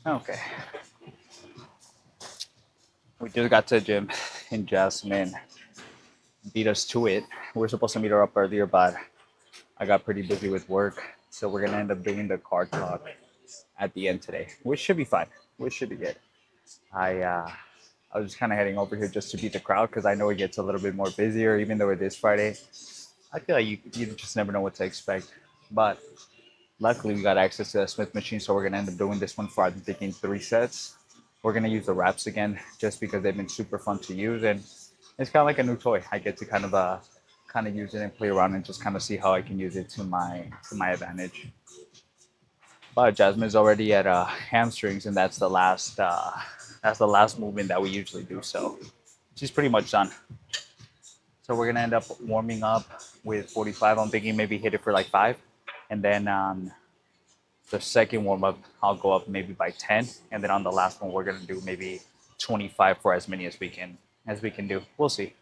Okay, we just got to the gym and Jasmine beat us to it. We were supposed to meet her up earlier, but I got pretty busy with work. So we're gonna end up doing the car talk at the end today, which should be fine. Which should be good. I uh, I was just kind of heading over here just to beat the crowd because I know it gets a little bit more busier, even though it is Friday. I feel like you just never know what to expect. But luckily, we got access to the Smith machine, so we're gonna end up doing this one for I'm thinking 3 sets. We're gonna use the wraps again just because they've been super fun to use, and it's kind of like a new toy. I get to kind of use it and play around and just kind of see how I can use it to my advantage. But Jasmine's already at hamstrings, and that's the last movement that we usually do. So she's pretty much done. So we're gonna end up warming up with 45. I'm thinking maybe hit it for like 5, and then the second warm up I'll go up maybe by 10, and then on the last one we're gonna do maybe 25 for as many as we can do. We'll see.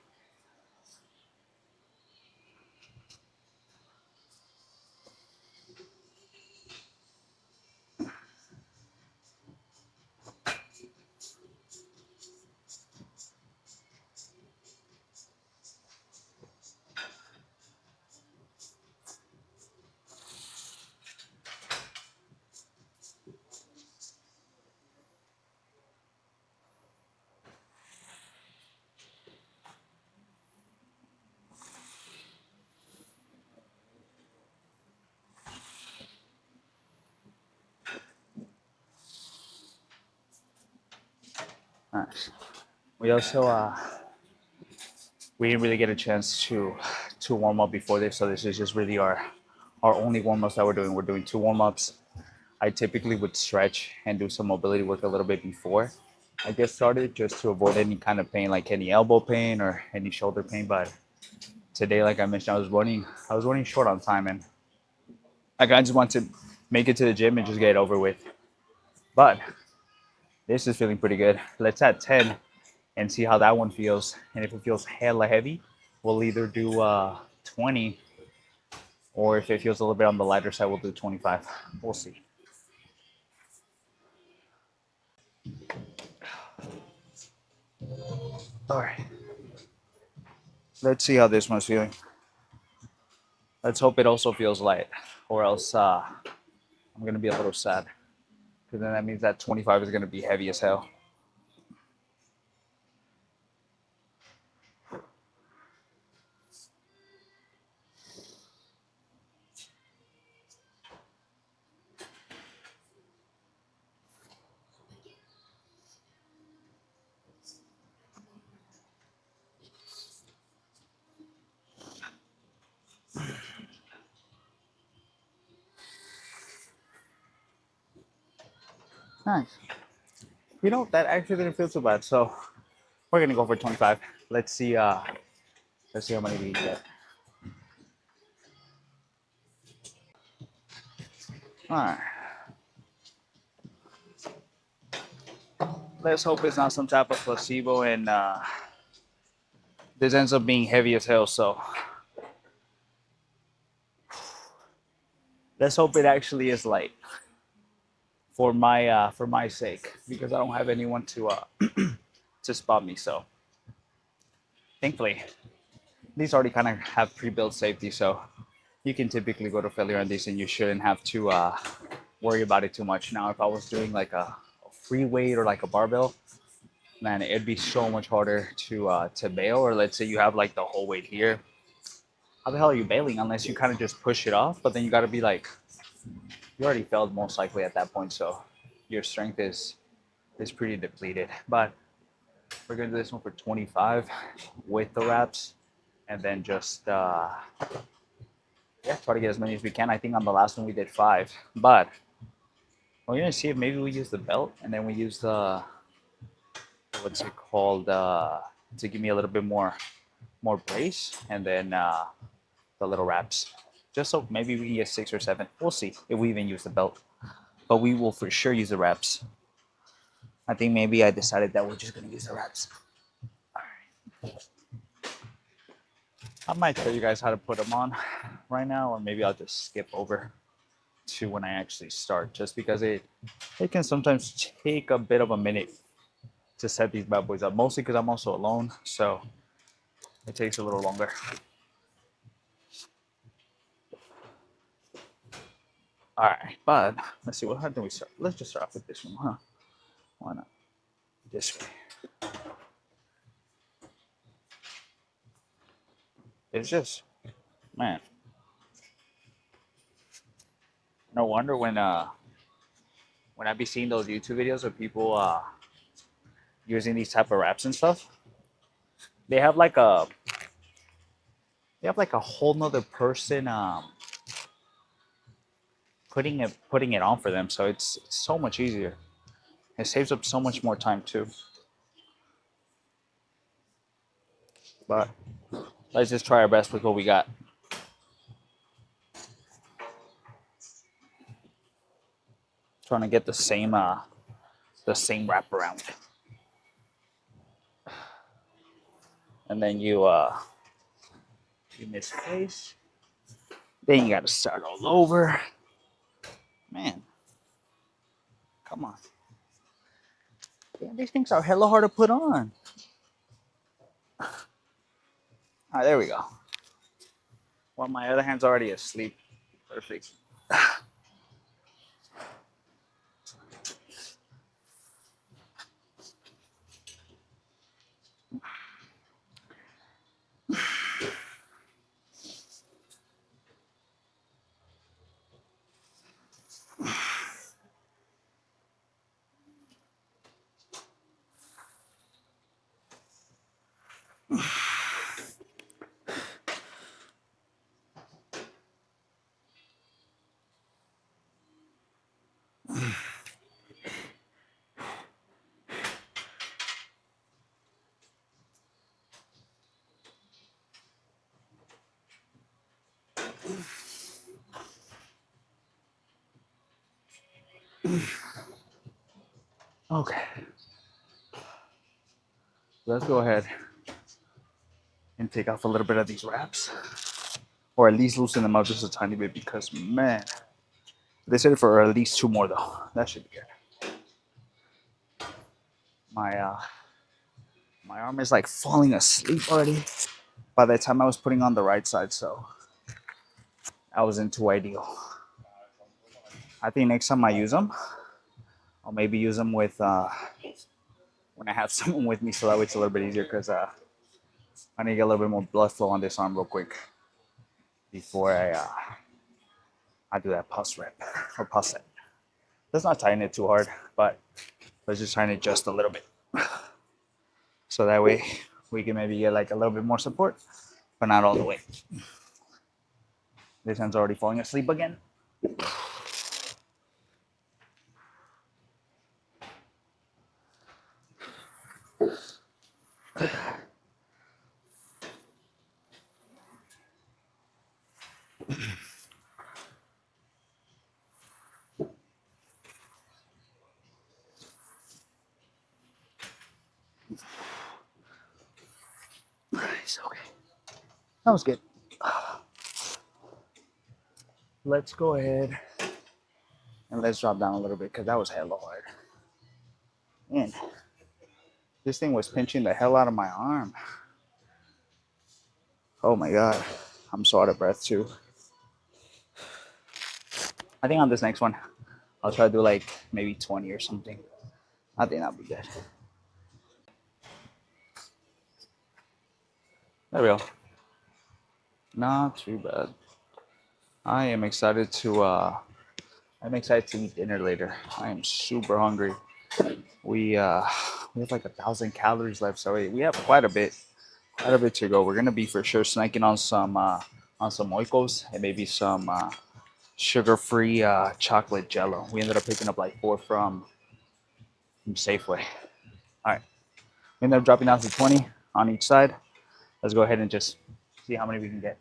Nice. We also we didn't really get a chance to warm up before this, so this is just really our only warm ups that we're doing. We're doing 2 warm ups. I typically would stretch and do some mobility work a little bit before I get started, just to avoid any kind of pain, like any elbow pain or any shoulder pain. But today, like I mentioned, I was running short on time, and like I just want to make it to the gym and just get it over with. But this is feeling pretty good. Let's add 10 and see how that one feels. And if it feels hella heavy, we'll either do 20, or if it feels a little bit on the lighter side, we'll do 25. We'll see. All right. Let's see how this one's feeling. Let's hope it also feels light, or else I'm going to be a little sad. Because then that means that 25 is going to be heavy as hell. Nice. That actually didn't feel too bad. So we're going to go for 25. Let's see. Let's see how many we can get. All right. Let's hope it's not some type of placebo and this ends up being heavy as hell. So let's hope it actually is light for my sake, because I don't have anyone to spot me. So thankfully, these already kind of have pre-built safety, so you can typically go to failure on these, and you shouldn't have to worry about it too much. Now, if I was doing like a free weight or like a barbell, man, it'd be so much harder to bail. Or let's say you have like the whole weight here. How the hell are you bailing unless you kind of just push it off? But then you got to be like, you already failed most likely at that point, so your strength is pretty depleted. But we're gonna do this one for 25 with the wraps, and then just yeah, try to get as many as we can. I think on the last one we did 5, but we're gonna see if maybe we use the belt and then we use the, what's it called, to give me a little bit more brace, and then the little wraps, just so maybe we can get 6 or 7. We'll see if we even use the belt, but we will for sure use the wraps. I think maybe I decided that we're just gonna use the wraps. I might tell you guys how to put them on right now, or maybe I'll just skip over to when I actually start, just because it can sometimes take a bit of a minute to set these bad boys up, mostly because I'm also alone, so it takes a little longer. All right, but let's see, how do we start? Let's just start off with this one, huh? Why not? This way. It's just, man, no wonder when I be seeing those YouTube videos of people using these type of wraps and stuff, they have like a whole nother person putting it on for them, so it's so much easier. It saves up so much more time too. But let's just try our best with what we got. Trying to get the same wrap around. And then you misplace. Then you gotta start all over. Man, come on. Damn, these things are hella hard to put on. All right, there we go. Well, my other hand's already asleep. Perfect. Okay. Let's go ahead and take off a little bit of these wraps, or at least loosen them up just a tiny bit, because man, they said for at least 2 more though. That should be good. My arm is like falling asleep already by the time I was putting on the right side, so I wasn't too ideal. I think next time I use them, I'll maybe use them with when I have someone with me, so that way it's a little bit easier, because I need to get a little bit more blood flow on this arm real quick before I do that pulse rep or pulse set. Let's not tighten it too hard, but let's just tighten it just a little bit, so that way we can maybe get like a little bit more support, but not all the way. This hand's already falling asleep again. Nice, okay. That was good. Let's go ahead and let's drop down a little bit, because that was hella hard. Man, this thing was pinching the hell out of my arm. Oh my god, I'm so out of breath too. I think on this next one, I'll try to do like maybe 20 or something. I think that'll be good. There we go. Not too bad. I am excited to eat dinner later. I am super hungry. We have like 1,000 calories left, so we have quite a bit to go. We're gonna be for sure snacking on some oikos and maybe some sugar-free chocolate Jello. We ended up picking up like 4 from Safeway. All right, we ended up dropping down to 20 on each side. Let's go ahead and just see how many we can get.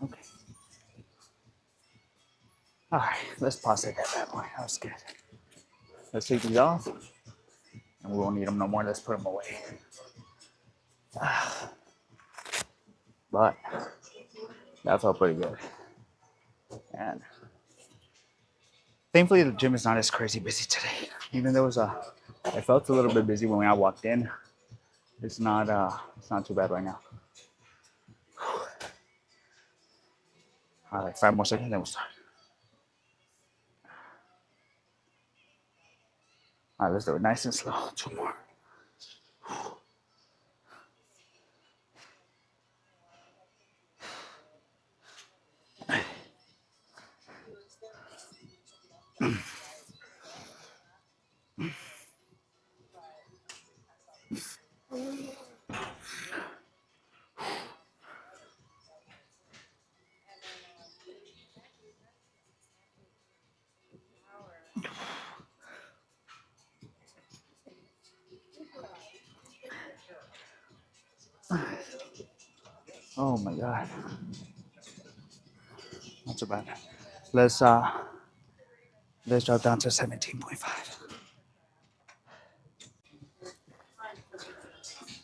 Okay. All right, let's pause it at that point. That was good. Let's take these off, and we won't need them no more. Let's put them away. But that felt pretty good. And thankfully, the gym is not as crazy busy today. Even though it felt a little bit busy when I walked in. It's not too bad right now. All right, like 5 more seconds, then we'll start. All right, let's do it nice and slow. 2 more. Oh my god, not too bad. Let's uh, let's drop down to 17.5.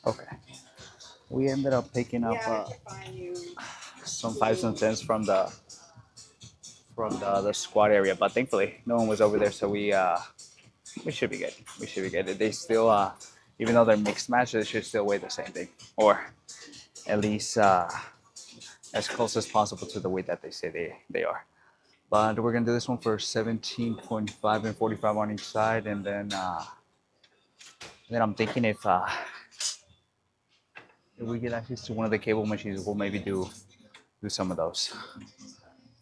Okay. We ended up picking up some fives and tens from the squat area, but thankfully no one was over there, so we should be good. We should be good. They still even though they're mixed match, they should still weigh the same thing, or at least as close as possible to the weight that they say they are. But we're gonna do this one for 17.5 and 45 on each side, and then I'm thinking if we get access to one of the cable machines, we'll maybe do some of those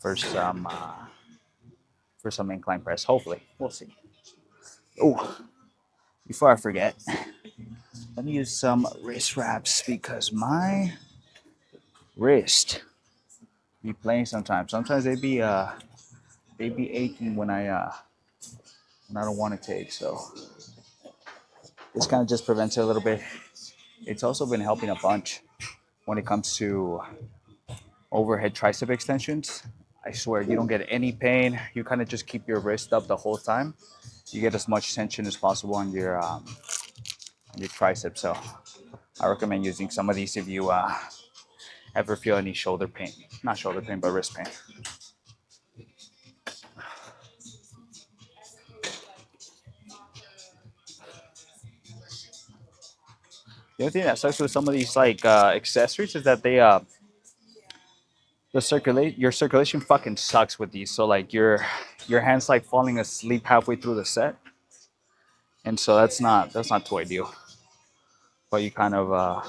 for some incline press. Hopefully, we'll see. Oh, before I forget, let me use some wrist wraps because my wrist be playing sometimes. Sometimes they be aching when I don't want to take. So this kind of just prevents it a little bit. It's also been helping a bunch when it comes to overhead tricep extensions. I swear you don't get any pain. You kind of just keep your wrist up the whole time. You get as much tension as possible on your tricep. So I recommend using some of these if you ever feel any shoulder pain. Not shoulder pain, but wrist pain. The only thing that sucks with some of these like accessories is that your circulation fucking sucks with these. So like your hands like falling asleep halfway through the set, and so that's not too ideal. But you kind of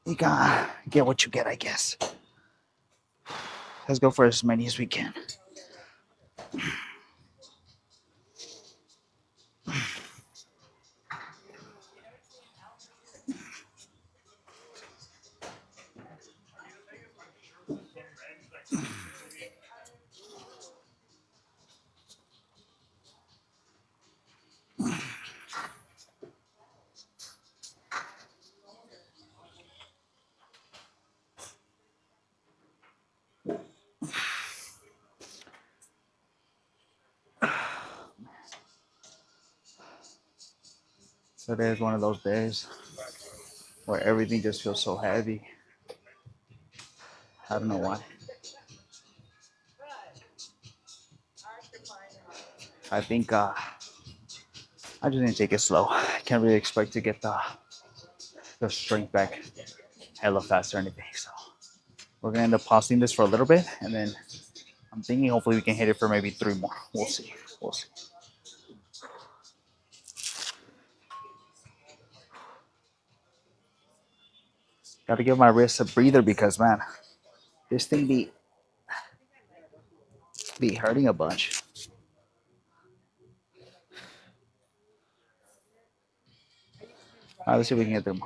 you gotta get what you get, I guess. Let's go for as many as we can. So there's one of those days where everything just feels so heavy. I don't know why. I think I just need to take it slow. I can't really expect to get the strength back hella fast or anything. So we're gonna end up pausing this for a little bit, and then I'm thinking hopefully we can hit it for maybe 3 more. We'll see. We'll see. Got to give my wrist a breather because man, this thing be hurting a bunch. All right, let's see if we can get them.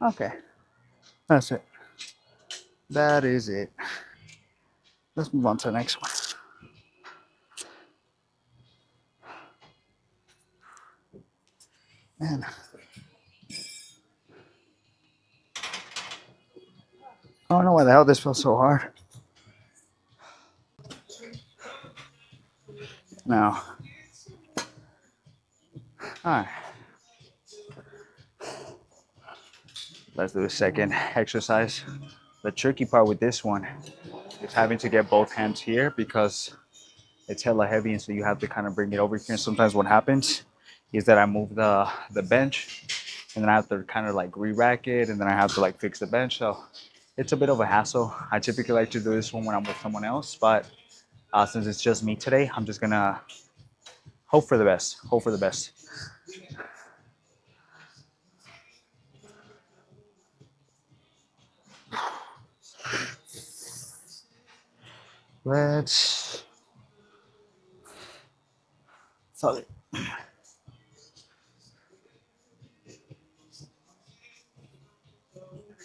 Okay, that's it. That is it. Let's move on to the next one. Man, I don't know why the hell this feels so hard. Now, all right, let's do the second exercise. The tricky part with this one is having to get both hands here because it's hella heavy, and so you have to kind of bring it over here. And sometimes what happens is that I move the bench, and then I have to kind of like re-rack it, and then I have to like fix the bench. So it's a bit of a hassle. I typically like to do this one when I'm with someone else, but since it's just me today, I'm just gonna hope for the best. Hope for the best. Let's. Sorry.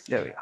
There we go.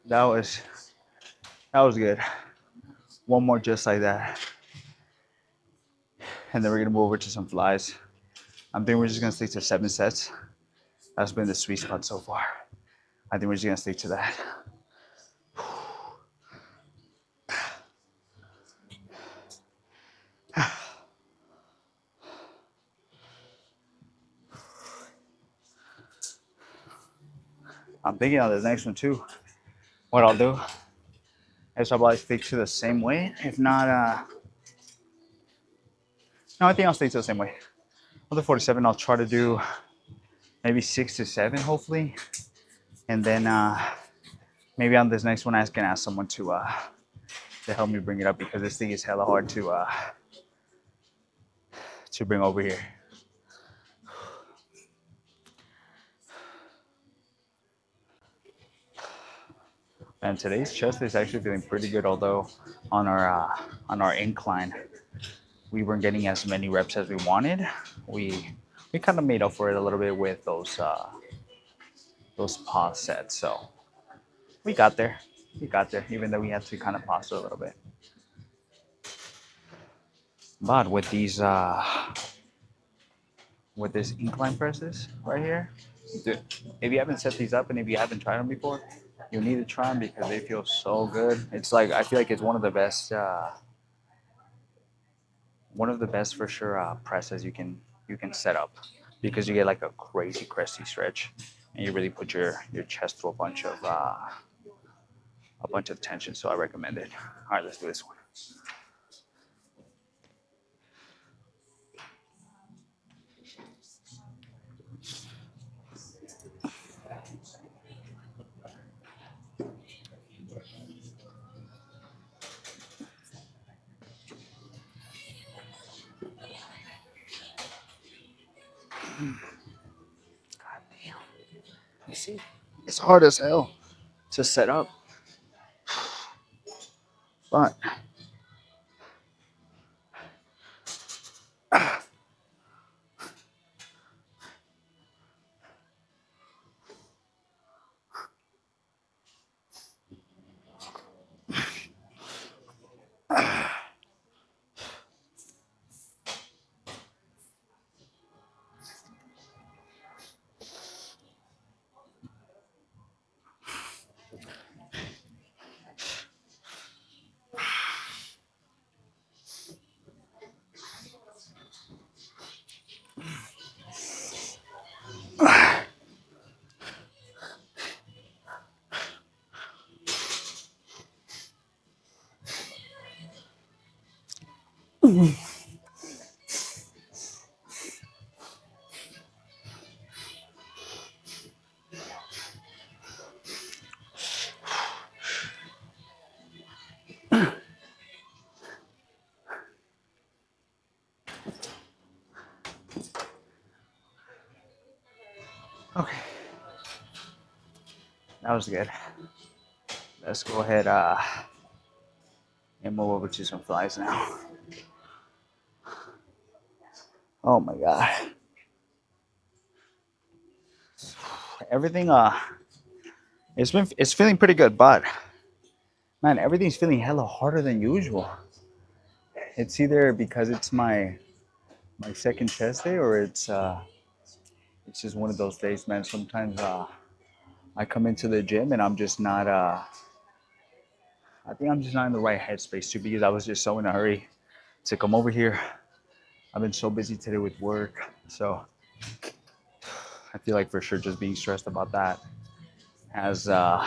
That was that was good. One more just like that, and then we're gonna move over to some flies. I'm thinking we're just gonna stick to 7 sets. That's been the sweet spot so far. I think we're just gonna stick to that. I'm thinking on this next one too. What I'll do is I'll probably stick to the same weight. If not, no, I think I'll stick to the same weight. On the 47, I'll try to do maybe 6 to 7, hopefully, and then maybe on this next one I can ask someone to help me bring it up because this thing is hella hard to bring over here. And today's chest is actually feeling pretty good, although on our incline we weren't getting as many reps as we wanted. We kind of made up for it a little bit with those pause sets. So we got there. We got there, even though we had to kind of pause it a little bit. But with this incline presses right here, dude, if you haven't set these up and if you haven't tried them before, you need to try them because they feel so good. It's like I feel like it's one of the best for sure presses you can set up because you get like a crazy cresty stretch, and you really put your chest through a bunch of tension. So I recommend it. All right, let's do this one. God damn. You see, it's hard as hell to set up, but okay, that was good. Let's go ahead and move over to some flies now. Oh my god, everything it's feeling pretty good, but man, everything's feeling hella harder than usual. It's either because it's my second chest day, or it's just one of those days, man. Sometimes I come into the gym and I'm just not I think I'm just not in the right headspace too, because I was just so in a hurry to come over here. I've been so busy today with work, so I feel like for sure just being stressed about that has has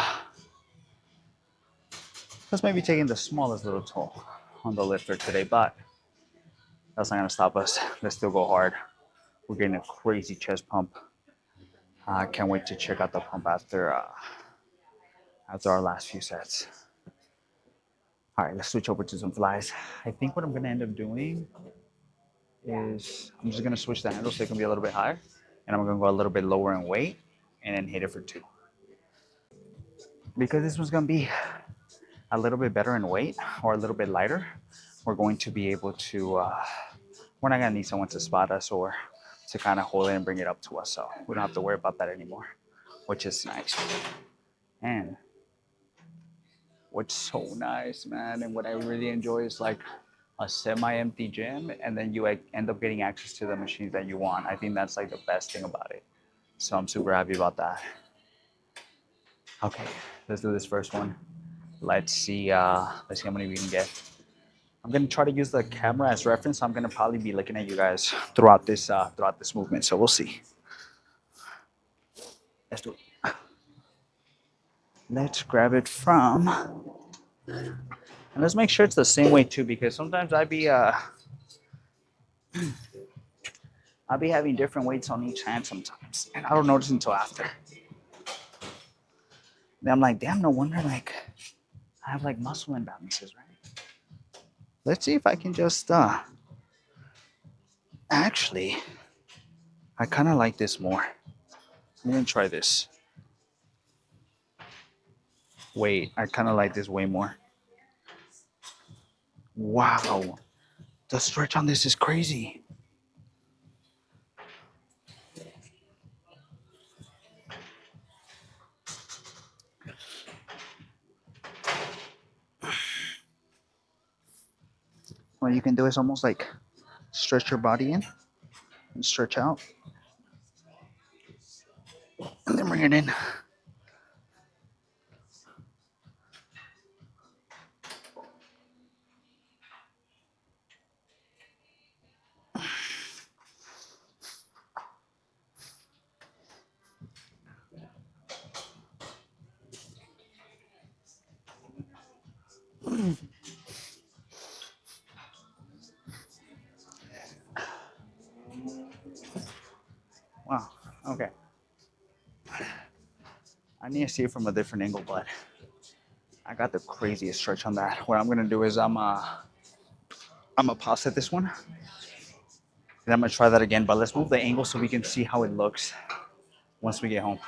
maybe taken the smallest little toll on the lifter today, but that's not gonna stop us. Let's still go hard. We're getting a crazy chest pump. I can't wait to check out the pump after our last few sets. All right, let's switch over to some flies. I think what I'm gonna end up doing is I'm just gonna switch the handle so it can be a little bit higher, and I'm gonna go a little bit lower in weight, and then hit it for 2. Because this one's gonna be a little bit better in weight or a little bit lighter, we're going to be able to. We're not gonna need someone to spot us or to kind of hold it and bring it up to us, so we don't have to worry about that anymore, which is nice. And what's so nice, man, and what I really enjoy is like a semi-empty gym, and then you end up getting access to the machines that you want. I think that's like the best thing about it. So I'm super happy about that. Okay, let's do this first one. Let's see how many we can get. I'm gonna try to use the camera as reference. I'm gonna probably be looking at you guys throughout this movement. So we'll see. Let's do it. Let's grab it from, and let's make sure it's the same way too, because sometimes I'll be having different weights on each hand sometimes, and I don't notice until after. Then I'm like, damn, no wonder like I have like muscle imbalances, right? Let's see if I can just actually, I kind of like this more. I'm gonna try this. Wait, I kind of like this way more. Wow, the stretch on this is crazy. What you can do is almost like stretch your body in and stretch out, and then bring it in. Wow. Okay. I need to see it from a different angle, but I got the craziest stretch on that. What I'm gonna do is I'm gonna pause at this one, and I'm gonna try that again. But let's move the angle so we can see how it looks once we get home.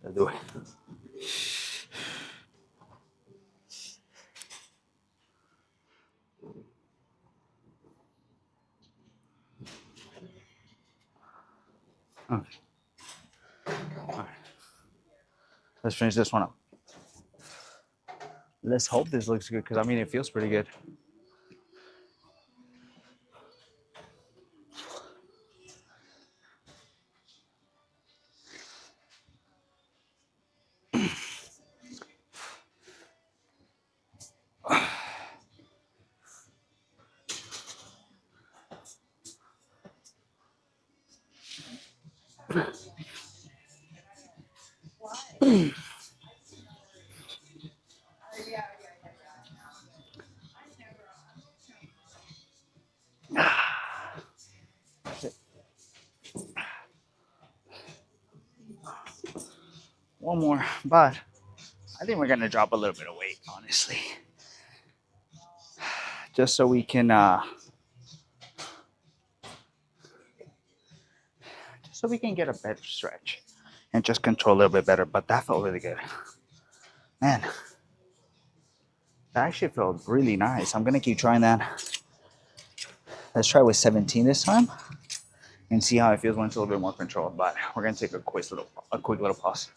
Let's do it. Okay. All right. Let's finish this one up. Let's hope this looks good because I mean it feels pretty good. One more, but I think we're gonna drop a little bit of weight, honestly, just so we can, just so we can get a better stretch and just control a little bit better. But that felt really good, man. That actually felt really nice. I'm gonna keep trying that. Let's try with 17 this time and see how it feels when it's a little bit more controlled. But we're gonna take a quick little pause.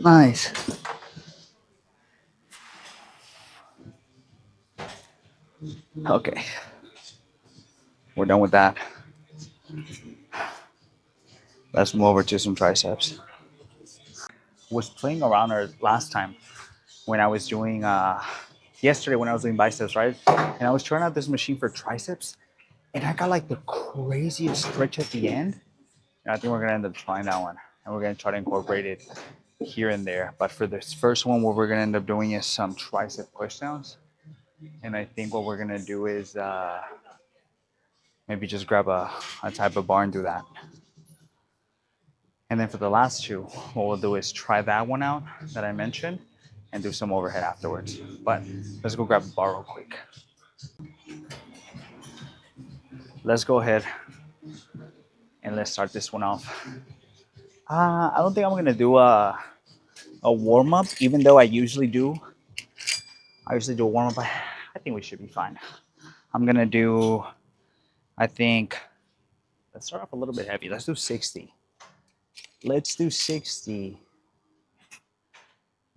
Nice. Okay, we're done with that. Let's move over to some triceps. Was playing around last time when I was doing yesterday when I was doing biceps, right? And I was trying out this machine for triceps, and I got like the craziest stretch at the end. And I think we're gonna end up trying that one, and we're gonna try to incorporate it here and there. But for this first one, what we're gonna end up doing is some tricep pushdowns, and I think what we're gonna do is maybe just grab a type of bar and do that. And then for the last two, what we'll do is try that one out that I mentioned and do some overhead afterwards. But let's go grab a bar real quick. Let's go ahead and let's start this one off. I don't think I'm gonna do a warm up, even though I usually do. I usually do a warm up. I think we should be fine. I'm gonna do. I think let's start off a little bit heavy. Let's do 60. Let's do 60.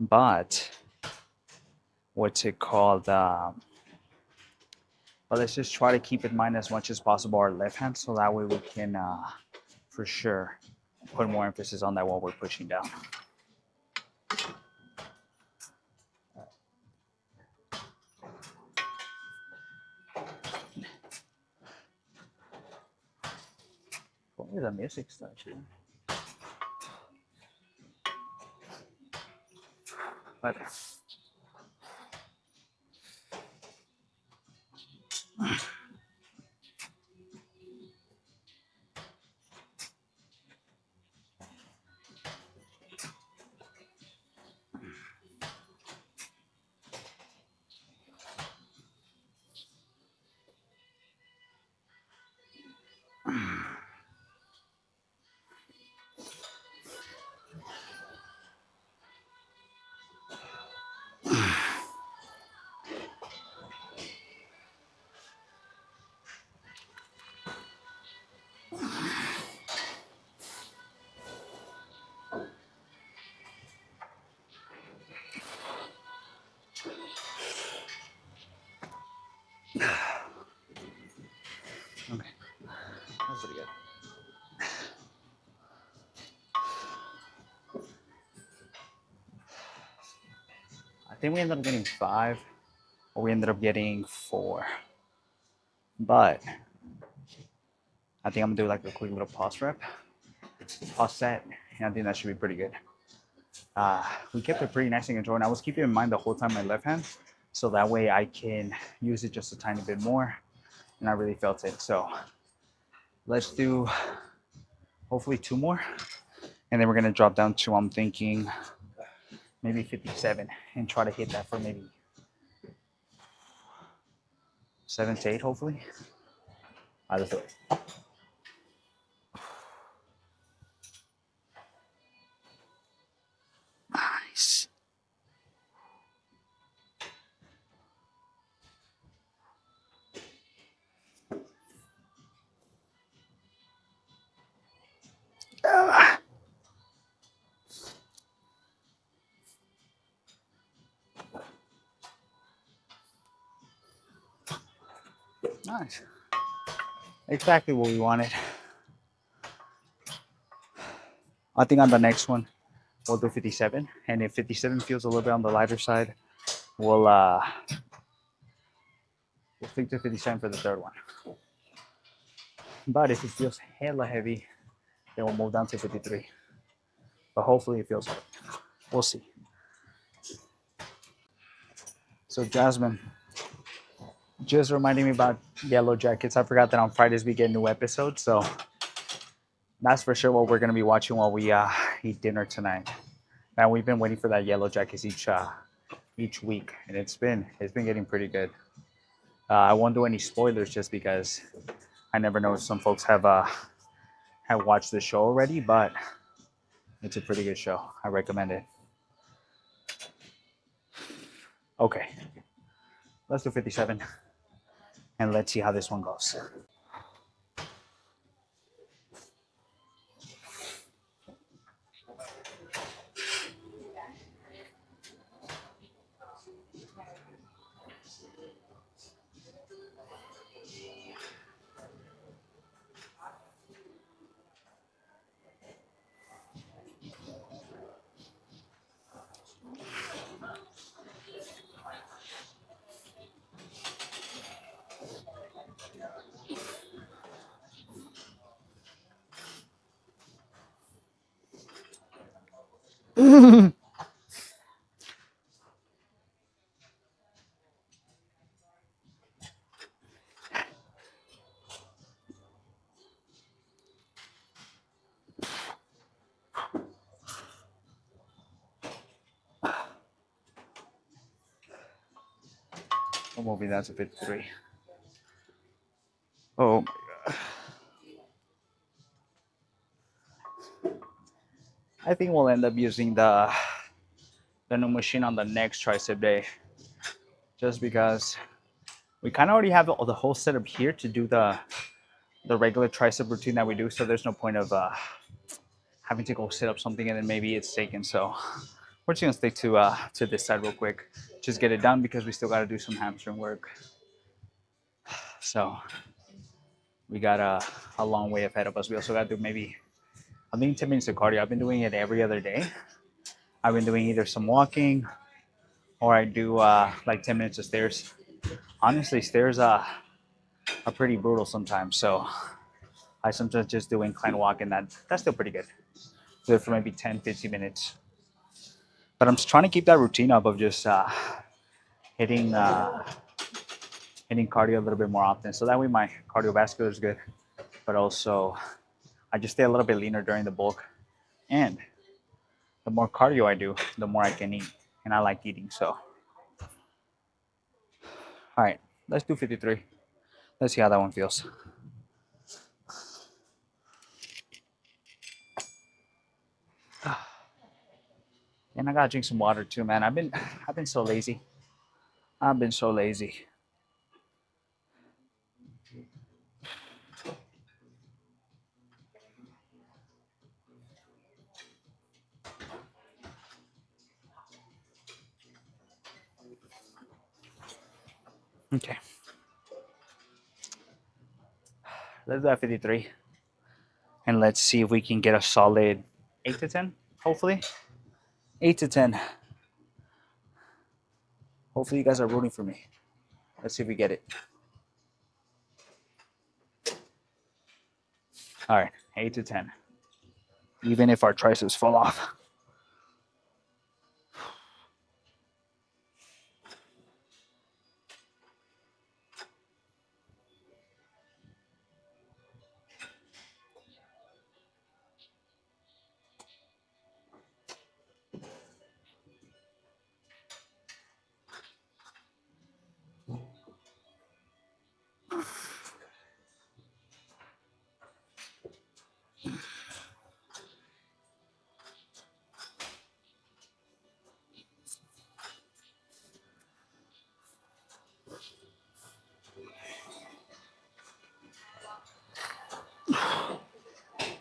But what's it called? But let's just try to keep in mind as much as possible our left hand, so that way we can, for sure, put more emphasis on that while we're pushing down. Only the music starts here. But okay, that's pretty good. I think we ended up getting 5, or we ended up getting 4. But I think I'm gonna do like a quick little pause rep, pause set, and I think that should be pretty good. We kept it pretty nice and controlled. And I was keeping in mind the whole time my left hand, so that way I can use it just a tiny bit more, and I really felt it. So let's do hopefully 2 more, and then we're gonna drop down to, I'm thinking, maybe 57, and try to hit that for maybe 7 to 8, hopefully. All right, let's do it. Nice. Nice. Exactly what we wanted. I think on the next one, we'll do 57. And if 57 feels a little bit on the lighter side, we'll stick to 57 for the third one. But if it feels hella heavy, then we'll move down to 53. But hopefully it feels good. We'll see. So Jasmine, just reminding me about Yellow Jackets. I forgot that on Fridays we get new episodes. So that's for sure what we're gonna be watching while we eat dinner tonight. Now we've been waiting for that Yellow Jackets each week, and it's been getting pretty good. I won't do any spoilers just because I never know if some folks have watched the show already, but it's a pretty good show. I recommend it. Okay, let's do 57, and let's see how this one goes. We're moving down to 53. Oh, I think we'll end up using the new machine on the next tricep day, just because we kind of already have the whole setup here to do the regular tricep routine that we do. So there's no point of having to go set up something and then maybe it's taken. So we're just gonna stick to this side real quick, just get it done because we still got to do some hamstring work. So we got a long way ahead of us. We also got to do maybe, I think, 10 minutes of cardio. I've been doing it every other day. I've been doing either some walking or I do like 10 minutes of stairs. Honestly, stairs are pretty brutal sometimes. So I sometimes just do incline walk, and that's still pretty good. Do it for maybe 10, 15 minutes. But I'm just trying to keep that routine up of just hitting hitting cardio a little bit more often, so that way my cardiovascular is good, but also I just stay a little bit leaner during the bulk. And the more cardio I do, the more I can eat, and I like eating. So, all right, let's do 53. Let's see how that one feels. And I gotta drink some water too, man. I've been so lazy. I've been so lazy. Okay, let's do that 53, and let's see if we can get a solid 8 to 10. Hopefully, 8 to 10. Hopefully, you guys are rooting for me. Let's see if we get it. All right, 8 to 10. Even if our triceps fall off.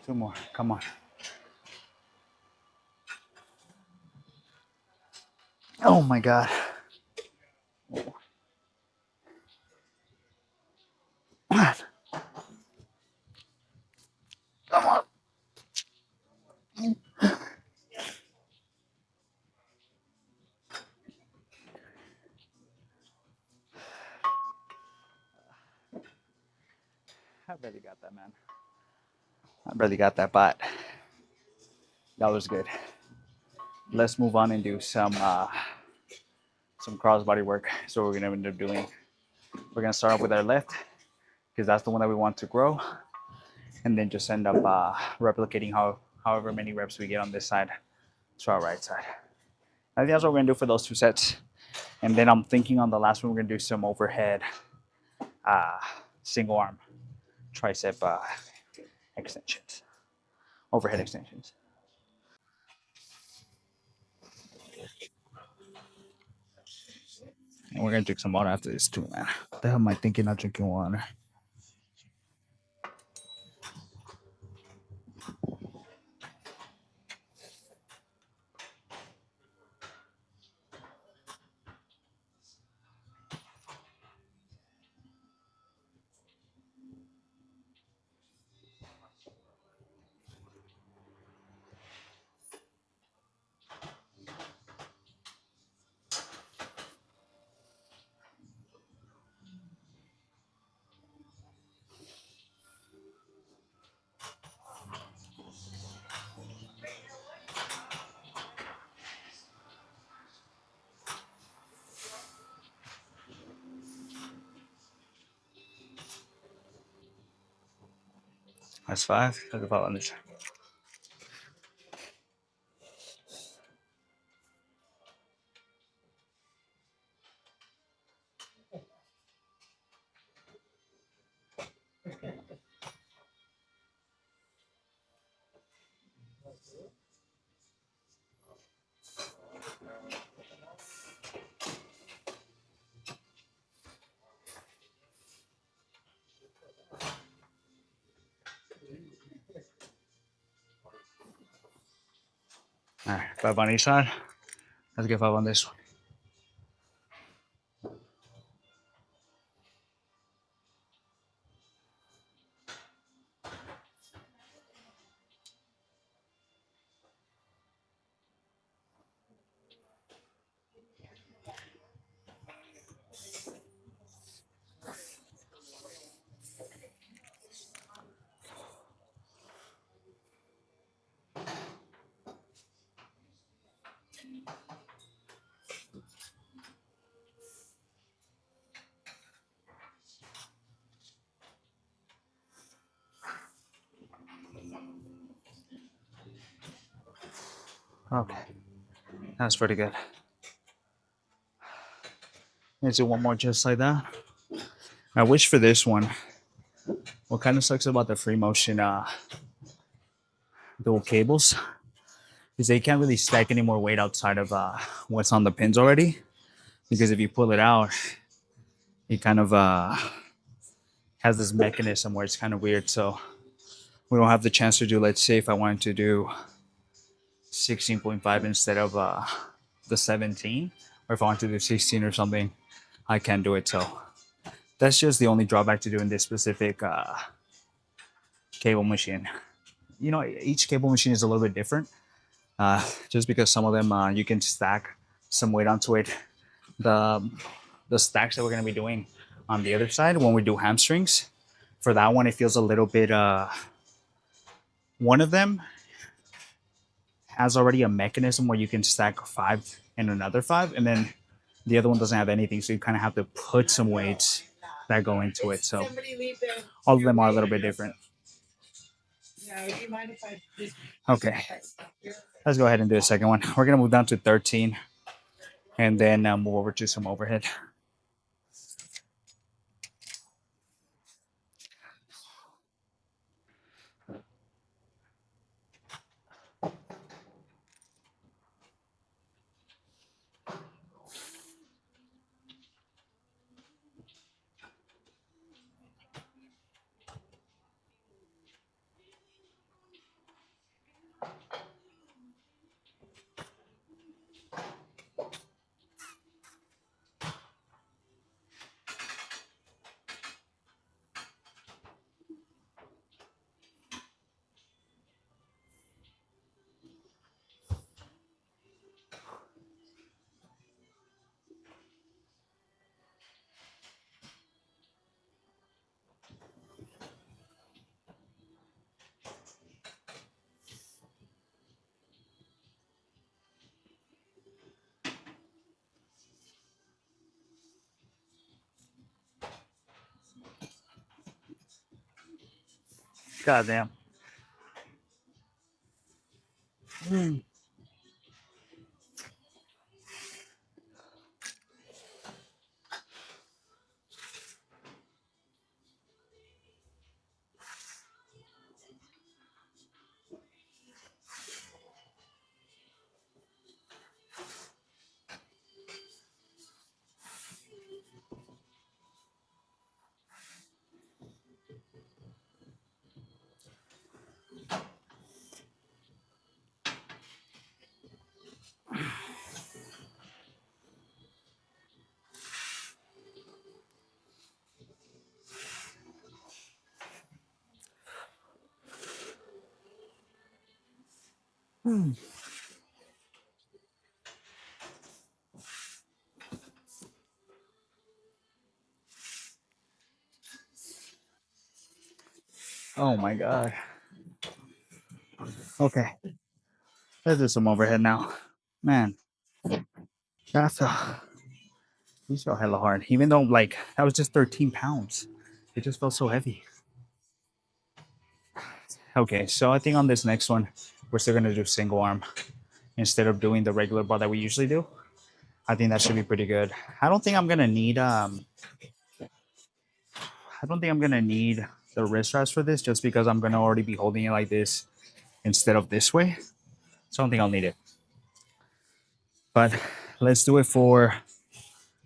Two more. Come on. Oh my god. Come on. I barely got that, man. I barely got that, but that was good. Let's move on and do some cross body work. So we're gonna end up doing. We're gonna start off with our left because that's the one that we want to grow, and then just end up replicating however many reps we get on this side to our right side. I think that's what we're gonna do for those 2 sets. And then I'm thinking on the last one we're gonna do some overhead uh, single arm tricep extensions, overhead extensions. And we're gonna drink some water after this too, man. What the hell am I thinking not drinking water? That's five. Let's go on this. All right, five on each side. Let's get five on this one. Okay, that's pretty good. Let's do one more just like that. I wish for this one, what kind of sucks about the free motion dual cables is they can't really stack any more weight outside of what's on the pins already. Because if you pull it out, it kind of has this mechanism where it's kind of weird. So we don't have the chance to do, let's say, if I wanted to do 16.5 instead of the 17, or if I want to do 16 or something, I can't do it. So that's just the only drawback to doing this specific cable machine. You know, each cable machine is a little bit different, just because some of them you can stack some weight onto it. The the stacks that we're going to be doing on the other side when we do hamstrings, for that one, it feels a little bit. One of them has already a mechanism where you can stack five and another five, and then the other one doesn't have anything, so you kind of have to put some weights that go into it. So all of them are a little bit different. Okay, let's go ahead and do a second one. We're gonna move down to 13, and then move over to some overhead. God damn. Oh my god. Okay, let's do some overhead now. Man, that's these felt hella hard. Even though like that was just 13 pounds, it just felt so heavy. Okay, so I think on this next one, we're still gonna do single arm instead of doing the regular bar that we usually do. I think that should be pretty good. I don't think I'm gonna need I don't think I'm gonna need the wrist straps for this just because I'm gonna already be holding it like this instead of this way. So I don't think I'll need it. But let's do it for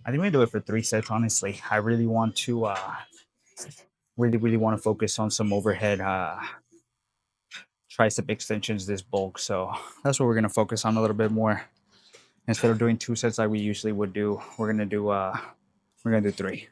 I think we do it for 3 sets, honestly. I really want to really want to focus on some overhead tricep extensions this bulk. So that's what we're gonna focus on a little bit more. Instead of doing 2 sets like we usually would do, we're gonna do three.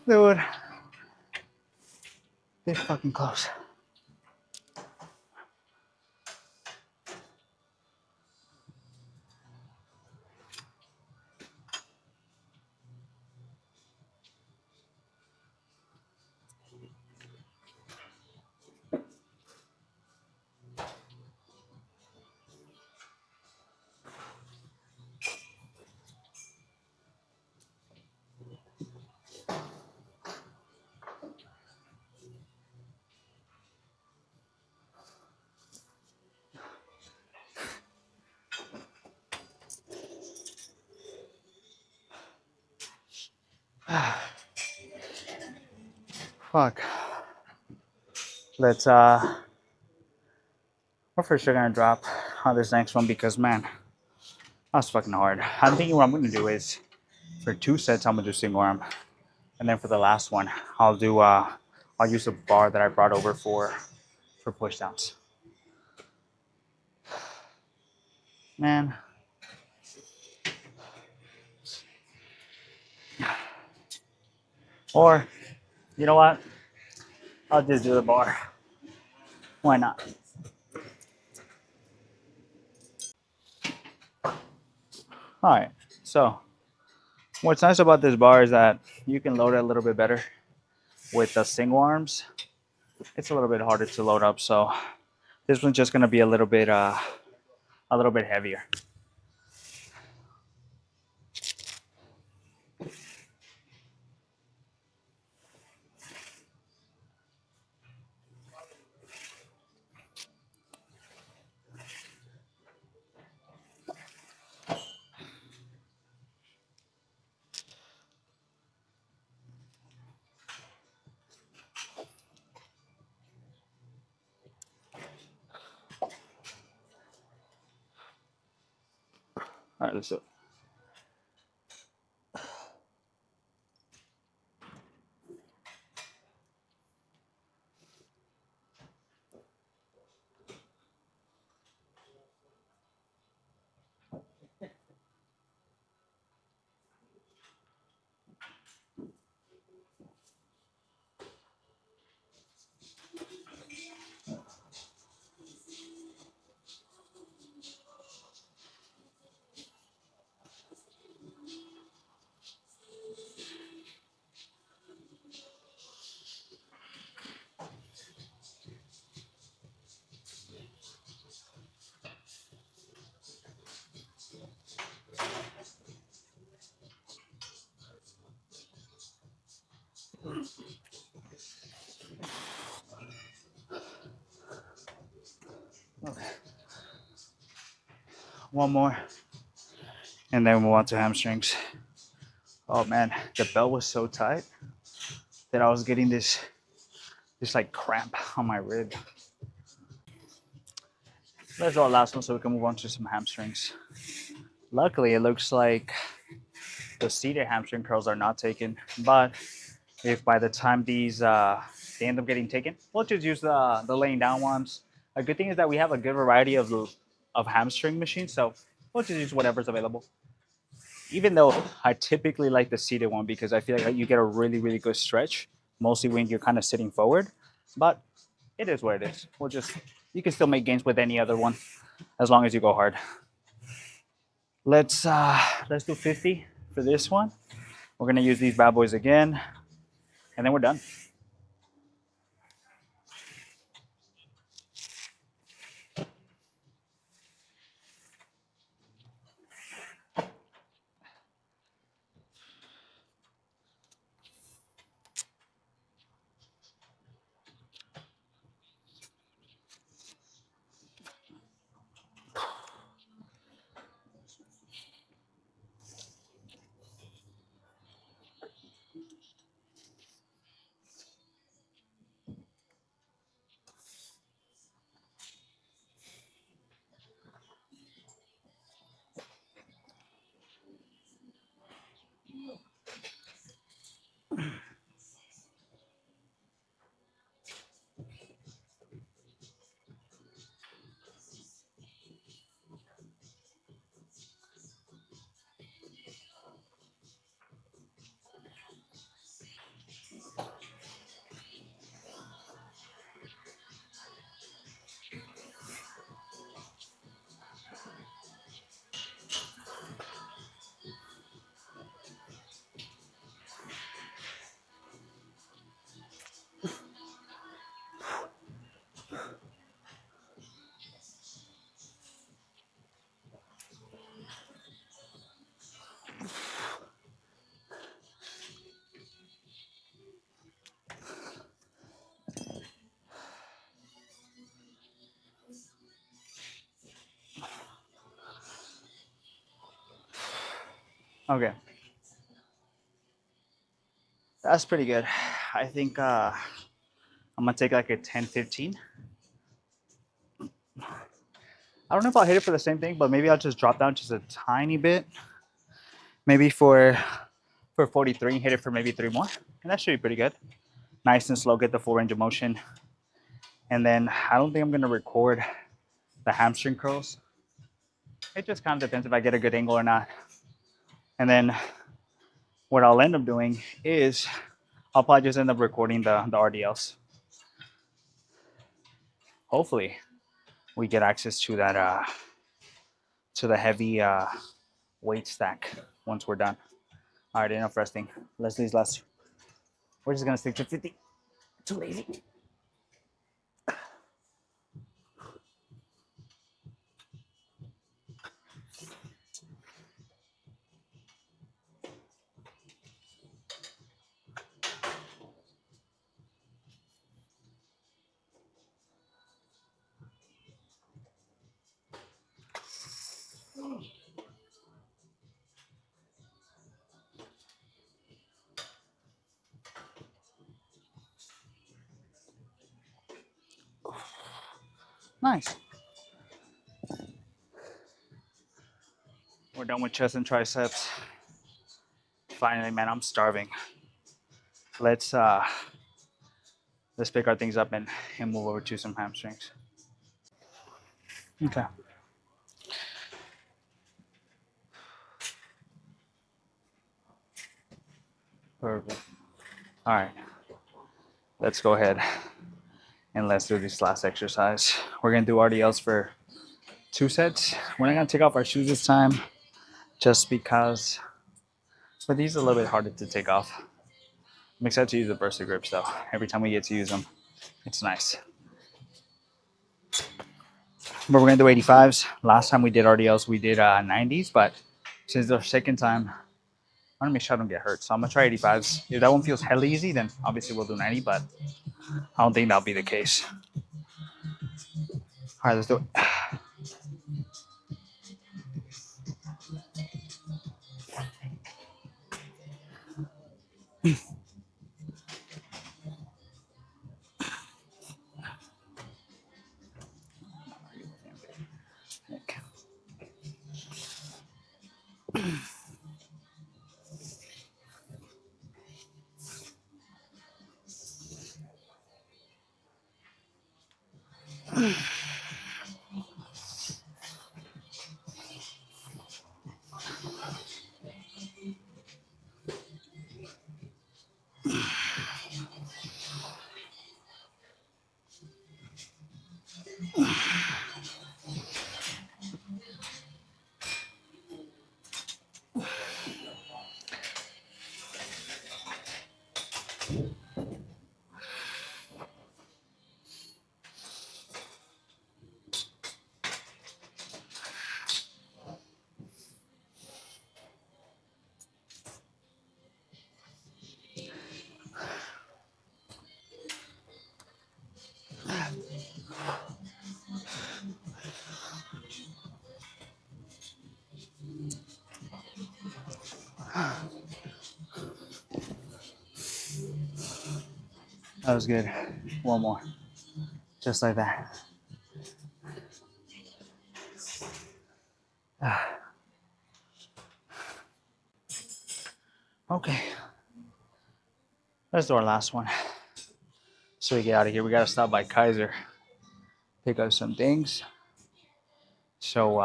Dude, they're fucking close. Fuck. Let's we're for sure gonna drop on this next one because man, that's fucking hard. I'm thinking what I'm gonna do is for 2 sets I'm gonna do single arm. And then for the last one, I'll use a bar that I brought over for push downs. Man. Or you know what? I'll just do the bar. Why not? Alright. So what's nice about this bar is that you can load it a little bit better. With the single arms, it's a little bit harder to load up, so this one's just gonna be a little bit heavier. Alright, let's do it. Okay. One more. And then we'll move on to hamstrings. Oh man, the belt was so tight that I was getting this like cramp on my rib. Let's do our last one so we can move on to some hamstrings. Luckily, it looks like the seated hamstring curls are not taken, but if by the time these they end up getting taken, we'll just use the laying down ones. A good thing is that we have a good variety of hamstring machines, so we'll just use whatever's available. Even though I typically like the seated one because I feel like you get a really good stretch, mostly when you're kind of sitting forward. But it is what it is. We'll just you can still make gains with any other one as long as you go hard. Let's do 50 for this one. We're gonna use these bad boys again, and then we're done. Okay, that's pretty good. I think I'm gonna take like a 10-15. I don't know if I'll hit it for the same thing, but maybe I'll just drop down just a tiny bit. Maybe for 43, hit it for maybe 3 more. And that should be pretty good. Nice and slow, get the full range of motion. And then I don't think I'm gonna record the hamstring curls. It just kind of depends if I get a good angle or not. And then what I'll end up doing is I'll probably just end up recording the RDLs. Hopefully we get access to that to the heavy weight stack once we're done. All right, enough resting. Let's do these last. We're just gonna stick to 50. Too lazy. Nice. We're done with chest and triceps. Finally, man, I'm starving. Let's uh let's pick our things up and move over to some hamstrings. Okay. Perfect. All right. Let's go ahead and let's do this last exercise. We're gonna do RDLs for 2 sets. We're not gonna take off our shoes this time, just because. But these are a little bit harder to take off. I'm excited to use the burster grips though. Every time we get to use them, it's nice. But we're gonna do 85s. Last time we did RDLs, we did 90s, but since the second time, I want to make sure I don't get hurt. So I'm gonna try 85s. If that one feels hella easy, then obviously we'll do 90, but I don't think that'll be the case. All right, let's do it. That was good. One more, just like that. Okay, let's do our last one. So we get out of here. We gotta stop by Kaiser, pick up some things. So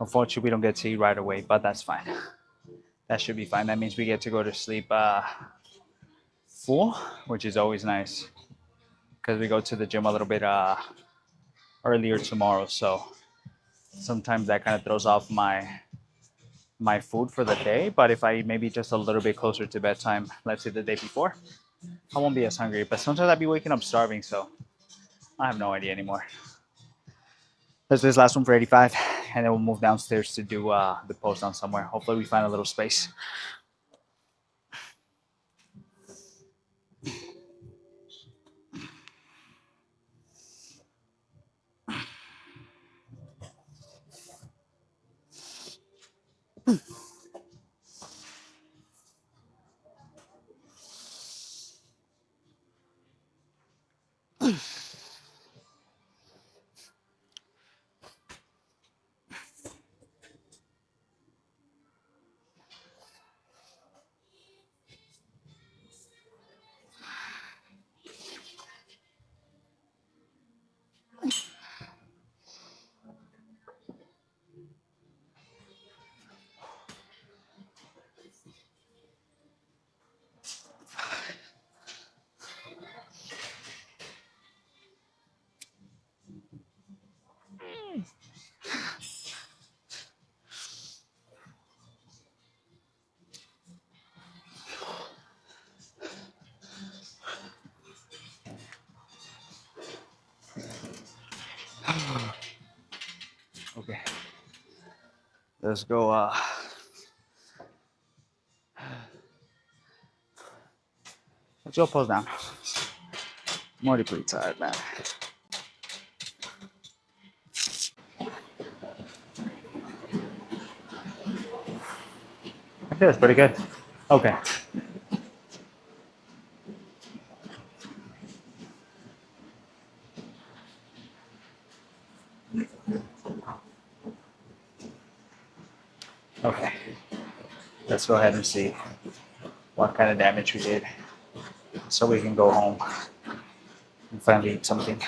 unfortunately, we don't get to eat right away, but that's fine. That should be fine. That means we get to go to sleep full, which is always nice because we go to the gym a little bit earlier tomorrow. So sometimes that kind of throws off my food for the day. But if I eat maybe just a little bit closer to bedtime, let's say the day before, I won't be as hungry. But sometimes I'd be waking up starving, so I have no idea anymore. Let's do this last one for 85, and then we'll move downstairs to do the post down somewhere. Hopefully, we find a little space. Let's go. Let's go pose down. I'm already pretty tired, man. I feel it's pretty good. Okay. Okay. Let's go ahead and see what kind of damage we did so we can go home and finally eat something.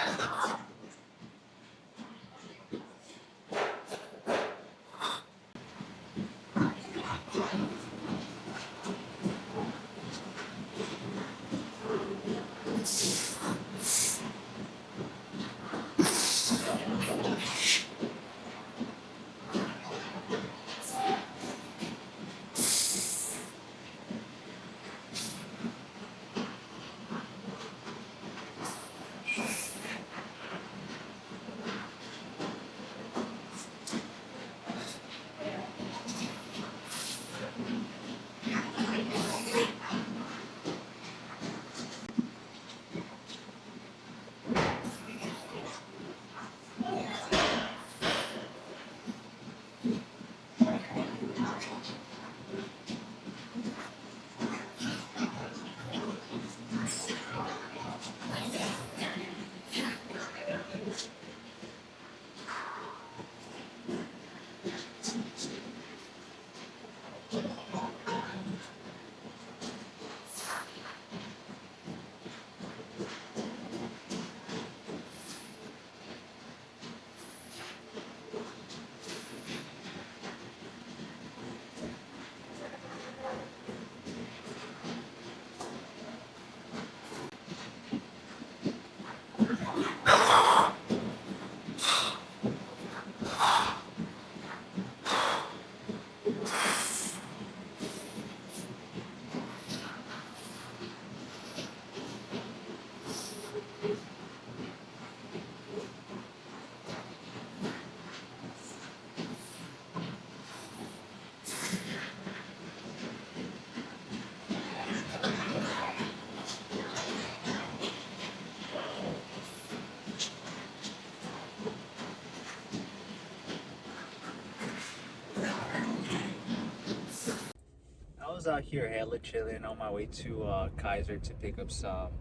I was out here hella chilling on my way to Kaiser to pick up some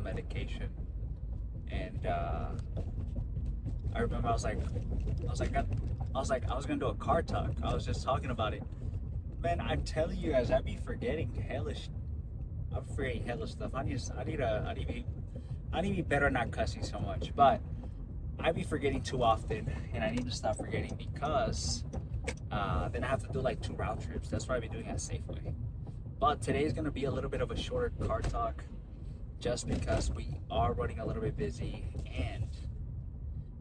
medication, and I remember I was gonna do a car talk. I was just talking about it. Man, I'm telling you guys, I be forgetting I'm forgetting hella stuff. I need to be better at not cussing so much, but I be forgetting too often, and I need to stop forgetting because then I have to do like 2 round trips. That's what I be doing at Safeway. But today is gonna be a little bit of a shorter car talk, just because we are running a little bit busy, and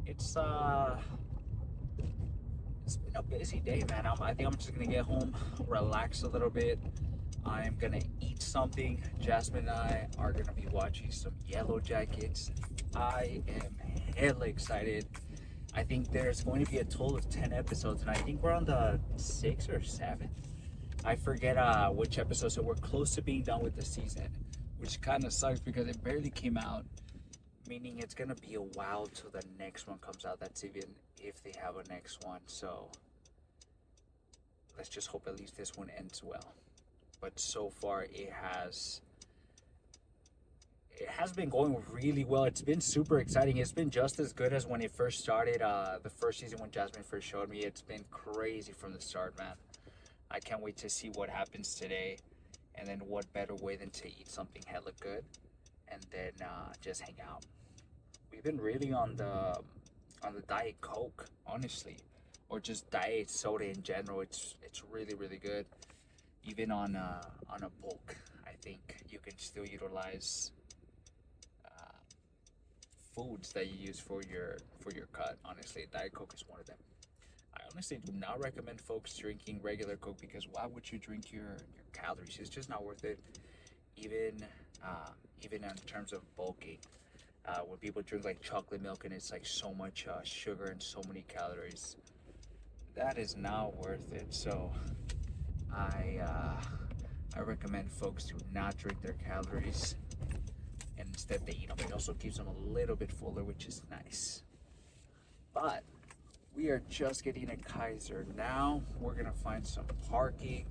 it's it's been a busy day, man. I think I'm just gonna get home, relax a little bit. I'm gonna eat something. Jasmine and I are gonna be watching some Yellow Jackets. I am hella excited. I think there's going to be a total of 10 episodes, and I think we're on the 6th or 7th. I forget which episode, so we're close to being done with the season, which kind of sucks because it barely came out, meaning it's gonna be a while till the next one comes out. That's even if they have a next one. So let's just hope at least this one ends well. But so far it has been going really well. It's been super exciting. It's been just as good as when it first started. The first season when Jasmine first showed me, it's been crazy from the start, man. I can't wait to see what happens today, and then what better way than to eat something hella good, and then just hang out. We've been really on the Diet Coke, honestly, or just diet soda in general. It's really really good. Even on a bulk, I think you can still utilize foods that you use for your cut. Honestly, Diet Coke is one of them. I honestly do not recommend folks drinking regular Coke, because why would you drink your calories? It's just not worth it. Even even in terms of bulking, when people drink like chocolate milk and it's like so much sugar and so many calories, that is not worth it. So I recommend folks to not drink their calories, and instead they eat them. It also keeps them a little bit fuller, which is nice. But we are just getting a Kaiser now. We're gonna find some parking,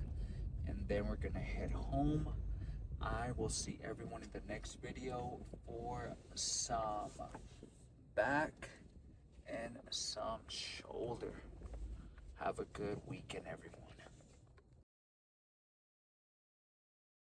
and then we're gonna head home. I will see everyone in the next video for some back and some shoulder. Have a good weekend, everyone.